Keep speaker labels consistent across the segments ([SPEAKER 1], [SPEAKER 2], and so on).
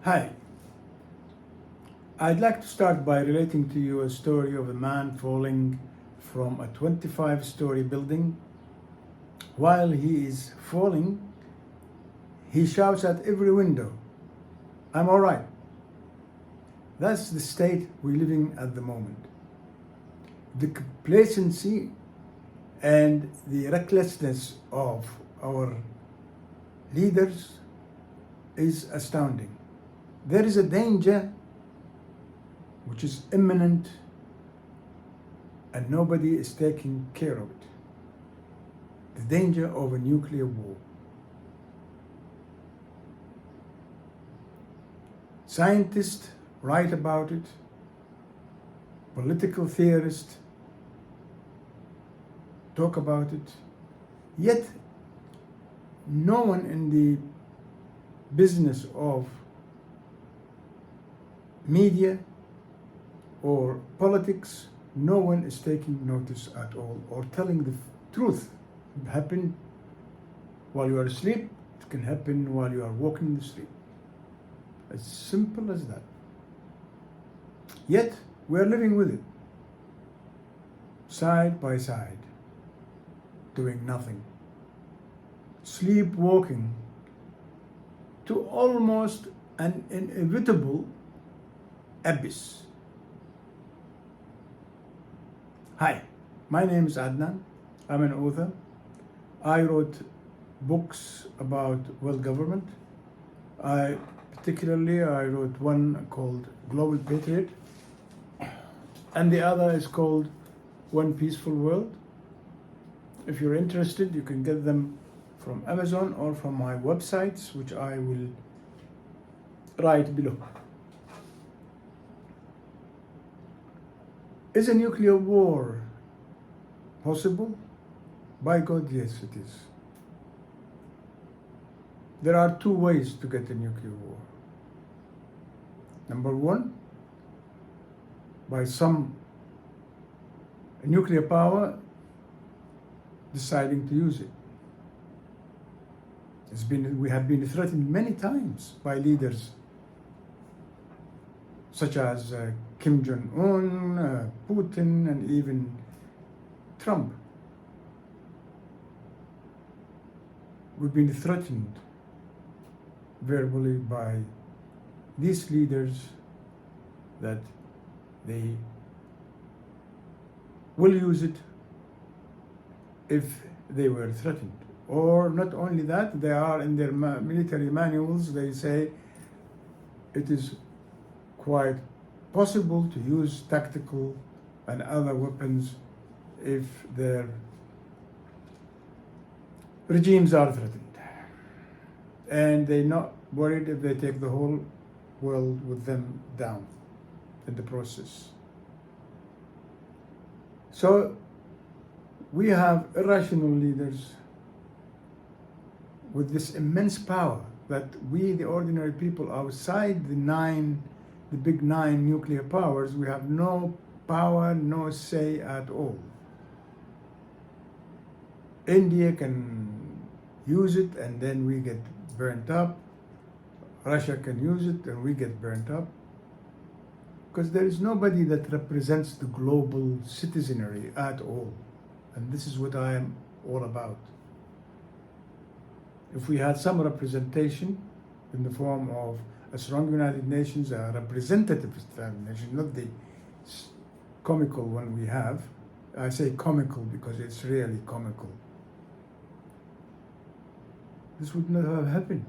[SPEAKER 1] Hi, I'd like to start by relating to you a story of a man falling from a 25-story building. While he is falling, he shouts at every window, "I'm all right." That's the state we're living at the moment. The complacency and the recklessness of our leaders is astounding. There is a danger which is imminent and nobody is taking care of it. The danger of a nuclear war. Scientists write about it, political theorists talk about it, yet no one in the business of media or politics, no one is taking notice at all or telling the truth. It can happen while you are asleep, it can happen while you are walking in the street. As simple as that. Yet we are living with it, side by side, doing nothing, sleepwalking to almost an inevitable abyss. Hi, my name is Adnan. I'm an author. I wrote books about world government. Particularly, I wrote one called Global Patriot, and the other is called One Peaceful World. If you're interested, you can get them from Amazon or from my websites, which I will write below. Is a nuclear war possible? By God, yes, it is. There are two ways to get a nuclear war. Number one, by some nuclear power deciding to use it. We have been threatened many times by leaders such as Kim Jong-un, Putin, and even Trump. We've been threatened verbally by these leaders that they will use it if they were threatened. Or not only that, they are in their military manuals, they say it is quite possible to use tactical and other weapons if their regimes are threatened. And they're not worried if they take the whole world with them down in the process. So we have irrational leaders with this immense power that we, the ordinary people, outside the big nine nuclear powers, we have no power, no say at all. India can use it and then we get burnt up. Russia can use it and we get burnt up. Because there is nobody that represents the global citizenry at all. And this is what I am all about. If we had some representation in the form of a strong United Nations, a representative United Nations, not the comical one we have. I say comical because it's really comical. This would not have happened.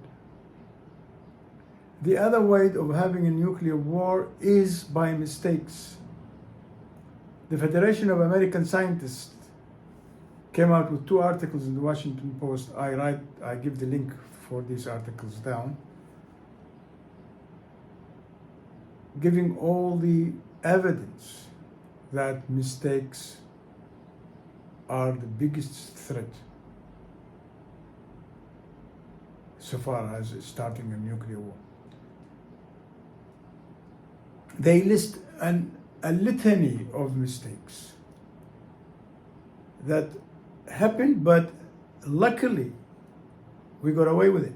[SPEAKER 1] The other way of having a nuclear war is by mistakes. The Federation of American Scientists came out with two articles in the Washington Post. I give the link for these articles down, giving all the evidence that mistakes are the biggest threat so far as starting a nuclear war. They list a litany of mistakes that happened, but luckily we got away with it.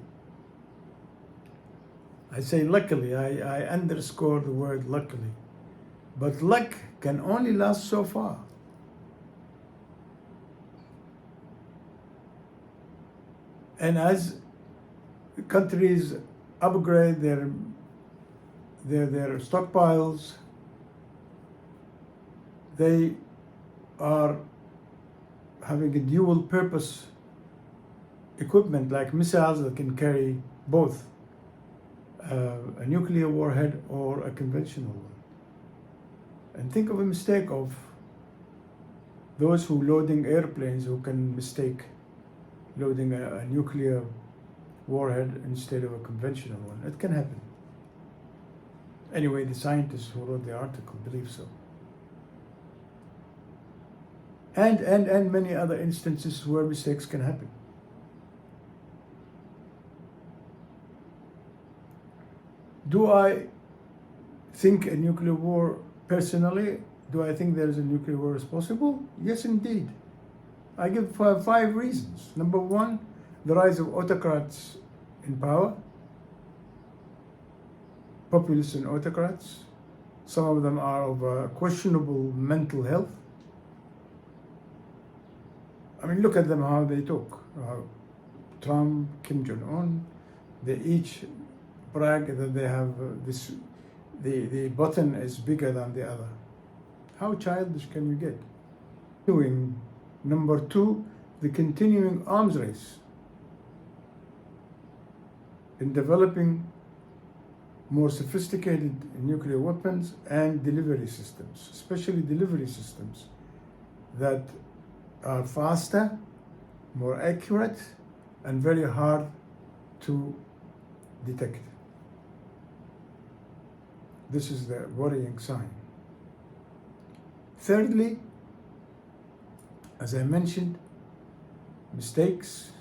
[SPEAKER 1] I say luckily, I underscore the word luckily. But luck can only last so far. And as countries upgrade their stockpiles, they are having a dual purpose equipment like missiles that can carry both a nuclear warhead or a conventional one. And think of a mistake of those who loading airplanes who can mistake loading a nuclear warhead instead of a conventional one. It can happen. Anyway, the scientists who wrote the article believe so. And many other instances where mistakes can happen. Do I think a nuclear war personally? Do I think there is a nuclear war is possible? Yes, indeed. I give 5 reasons. Number 1, the rise of autocrats in power, populist and autocrats. Some of them are of questionable mental health. I mean, look at them, how they talk. Trump, Kim Jong-un, they each brag that they have the button is bigger than the other. How childish can you get? Number 2, the continuing arms race in developing more sophisticated nuclear weapons and delivery systems, especially delivery systems that are faster, more accurate, and very hard to detect. This is the worrying sign. Thirdly, as I mentioned, mistakes.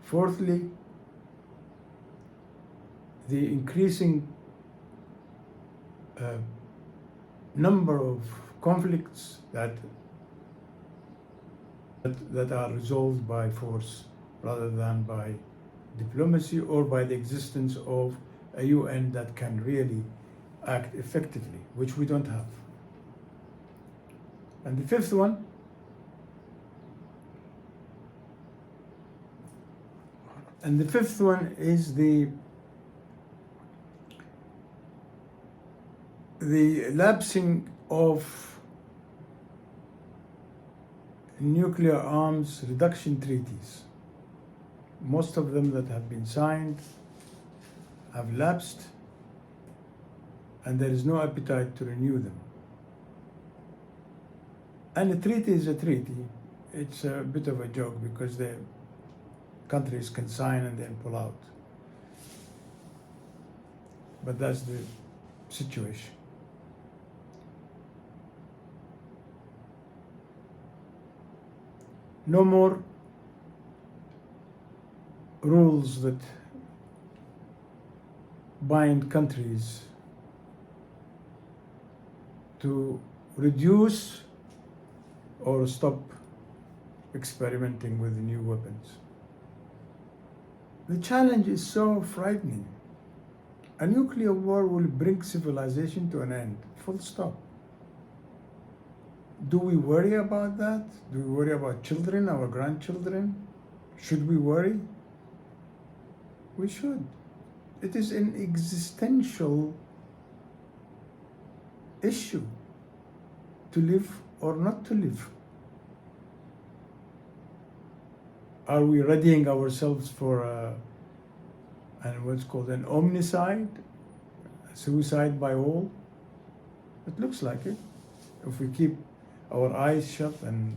[SPEAKER 1] Fourthly, the increasing number of conflicts that are resolved by force rather than by diplomacy or by the existence of a UN that can really act effectively, which we don't have. And the fifth one, is the lapsing of nuclear arms reduction treaties. Most of them that have been signed have lapsed, and there is no appetite to renew them. And a treaty is a treaty. It's a bit of a joke because the countries can sign and then pull out. But that's the situation. No more rules that bind countries to reduce or stop experimenting with new weapons. The challenge is so frightening. A nuclear war will bring civilization to an end, full stop. Do we worry about that? Do we worry about children, our grandchildren? Should we worry? We should. It is an existential issue to live or not to live. Are we readying ourselves for what's called an omnicide, suicide by all? It looks like it. If we keep our eyes shut and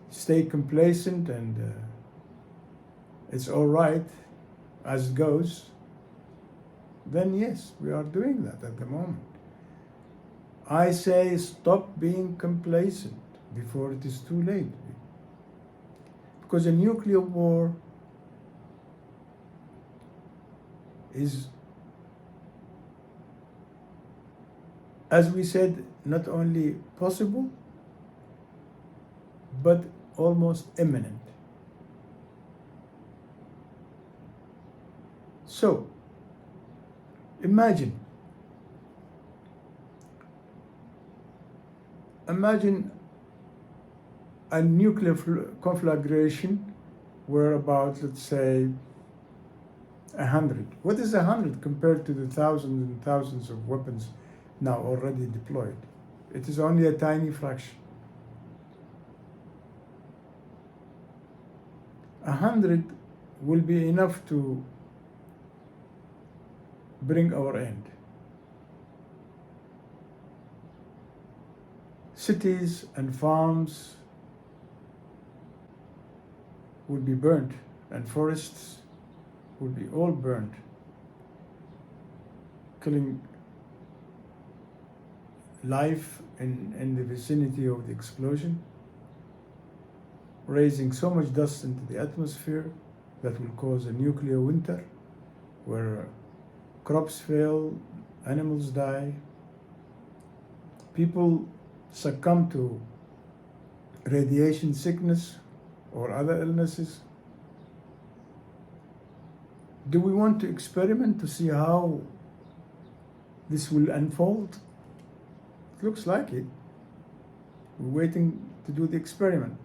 [SPEAKER 1] stay complacent and it's all right as it goes, then yes, we are doing that at the moment. I say stop being complacent before it is too late. Because a nuclear war is, as we said, not only possible, but almost imminent. So, Imagine a nuclear conflagration where about, let's say, 100. What is 100 compared to the thousands and thousands of weapons now already deployed? It is only a tiny fraction. 100 will be enough to bring our end. Cities and farms will be burnt, and forests will be all burnt, killing life in the vicinity of the explosion, raising so much dust into the atmosphere that will cause a nuclear winter where crops fail, animals die, people succumb to radiation sickness or other illnesses. Do we want to experiment to see how this will unfold? It looks like it. We're waiting to do the experiment.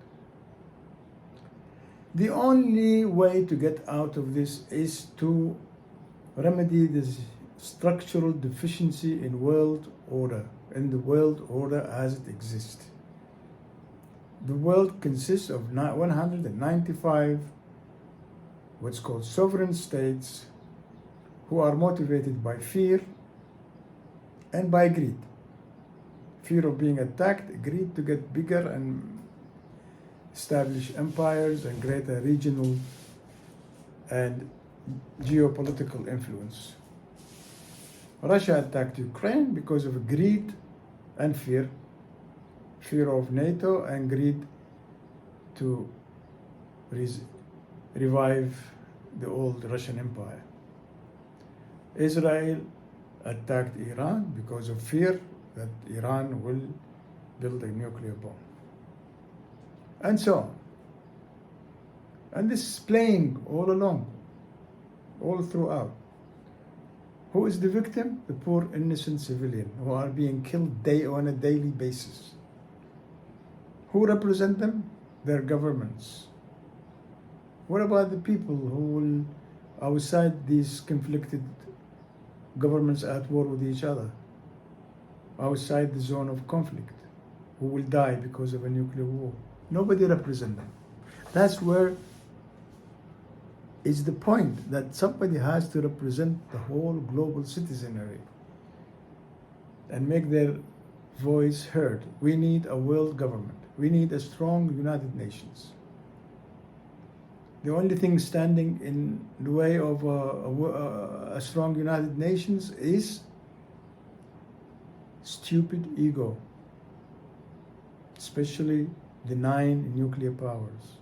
[SPEAKER 1] The only way to get out of this is to remedy this structural deficiency in the world order as it exists. The world consists of 195 what's called sovereign states who are motivated by fear and by greed. Fear of being attacked, greed to get bigger and establish empires and greater regional and geopolitical influence. Russia attacked Ukraine because of greed and fear of NATO and greed to revive the old Russian Empire. Israel attacked Iran because of fear that Iran will build a nuclear bomb. And so on. And this is playing all along, all throughout. Who is the victim? The poor innocent civilian who are being killed on a daily basis. Who represent them? Their governments. What about the people who will, outside these conflicted governments at war with each other, outside the zone of conflict, who will die because of a nuclear war? Nobody represents them. That's where is the point, that somebody has to represent the whole global citizenry and make their voice heard. We need a world government. We need a strong United Nations. The only thing standing in the way of a strong United Nations is stupid ego, especially the 9 nuclear powers.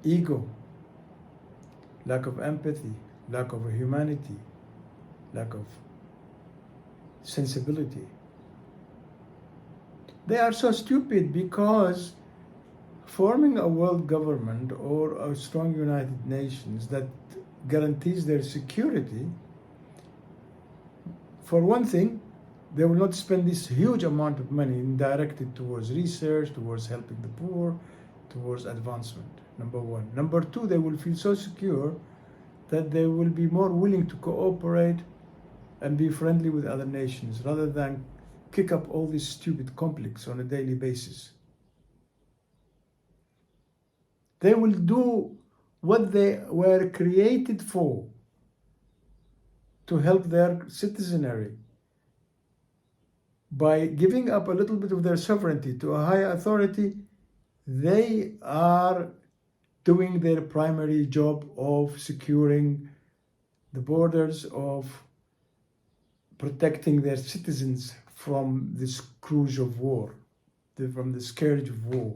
[SPEAKER 1] Ego, lack of empathy, lack of humanity, lack of sensibility. They are so stupid because forming a world government or a strong United Nations that guarantees their security, for one thing, they will not spend this huge amount of money directed towards research, towards helping the poor, towards advancement, number one. Number two, they will feel so secure that they will be more willing to cooperate and be friendly with other nations rather than kick up all these stupid conflicts on a daily basis. They will do what they were created for, to help their citizenry. By giving up a little bit of their sovereignty to a higher authority, they are doing their primary job of securing the borders, of protecting their citizens from the scourge of war, from the scourge of war.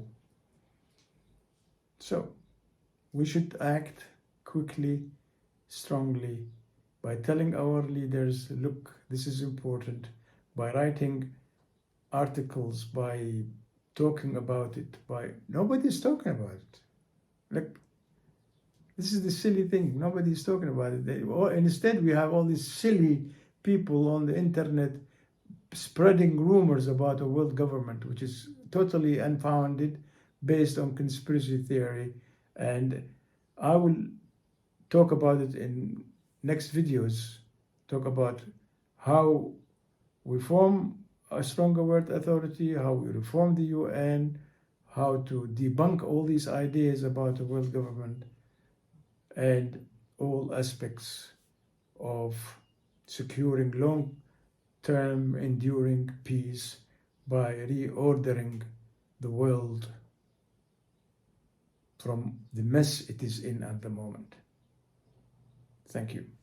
[SPEAKER 1] So, we should act quickly, strongly, by telling our leaders, look, this is important, by writing articles, by talking about it, nobody's talking about it. Like, This is the silly thing. Nobody's talking about it. Instead, we have all these silly people on the internet spreading rumors about a world government, which is totally unfounded, based on conspiracy theory. And I will talk about it in next videos, talk about how we form a stronger world authority, how we reform the UN, how to debunk all these ideas about a world government, and all aspects of securing long-term enduring peace by reordering the world from the mess it is in at the moment. Thank you.